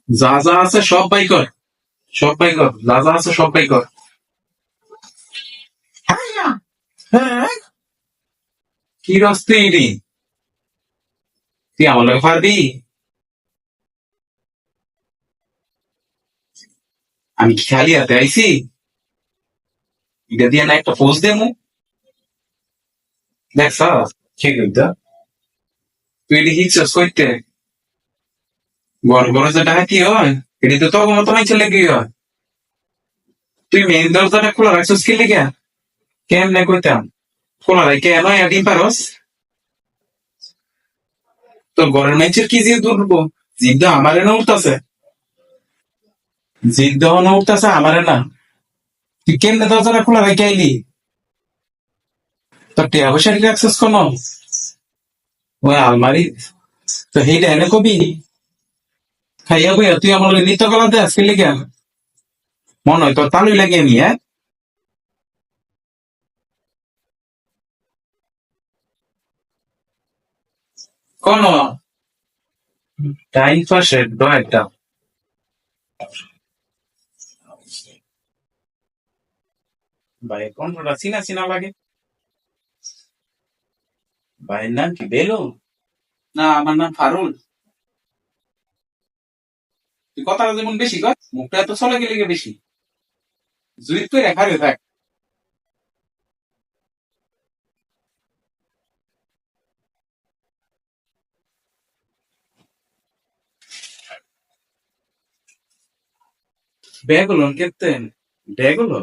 যা যা আছে সব বাই কর, সব বাই কর, যা যা আছে সব বাই কর। হ্যাঁ, কি রস্তে ইডি, তুই আমার লগে পারবি? আমি কি খালি হাতে আইছি? এটা দিয়ে না একটা পোস্ট দেবো, দেখছ কি করতে? তুই এটি হিচস করতে বড় বড় যে ডাকাতি হয়, এটি তো তখন মতো নাই চলে গিয়ে হয়। তুই মেন দরজাটা খোলা রাখছিস কি লিখা? কেমনে কইতাম খোলা রাখে এনো ডিম পারস? তোর ঘরের মেয়েছের কি দিয়ে ধরবো? জিদ্দ আমারে না উঠতেছে, জিদ্দ না উঠতেছে আমারে না। তুই কেমনে দরজাটা খোলা রেখে আইলি? তোর টিয়া পয়সা কি রাখছিস কোন ওই আলমারি? তো সেইটা এনে কবি খাইয়া বইয়া তুই আমার লগে নৃত্য কলা দে আজকে লিখে মনে হয় তোর তালুই লাগিয়ে নি। হ্যাঁ, কোন টাইম পাসের একটা ভাই কোনটা চিনা চিনা লাগে। ভাইয়ের নাম কি বেলু? না, আমার নাম ফারুল। তুই কথাটা যেমন বেশি কর, মুখটা এত চলে গেলে বেশি জুইত করে রেখা থাক। ব্যাগুলো কেতেন ব্যাগুলো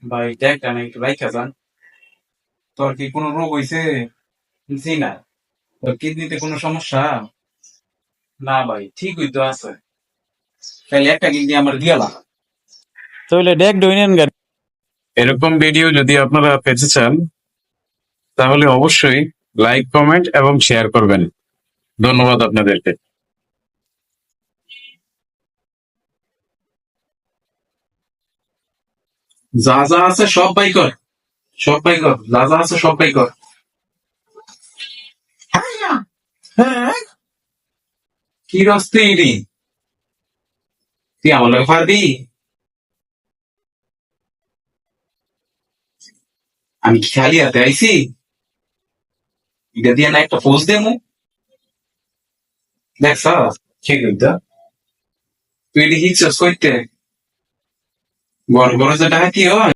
ভাই দেখ না একটু রাইখা যান। তোর কি কোনো রোগ হইছে? জি না। তোর কিডনিতে কোনো সমস্যা? না ভাই, ঠিক হইতো আছে। তাহলে একটা কিডনি আমার দিয়ালা। তাহলে ডেক ডইনেন গাড়ি। এরকম ভিডিও যদি আপনারা পেতে চান তাহলে অবশ্যই লাইক, কমেন্ট এবং শেয়ার করবেন। ধন্যবাদ আপনাদেরকে। যা যা আছে সব বাই কর, সব বাই কর, যা যা আছে সব বাই কর। হ্যাঁ, কি রস্তে ইডি, তুই আমার লগে পারবি? আমি কি খালি হাতে আইছি? এটা দিয়ে না একটা পোস্ট দেবো, দেখছ কি করতে? তুই এটি হিচস করতে বড় বড় যে ডাকাতি হয়,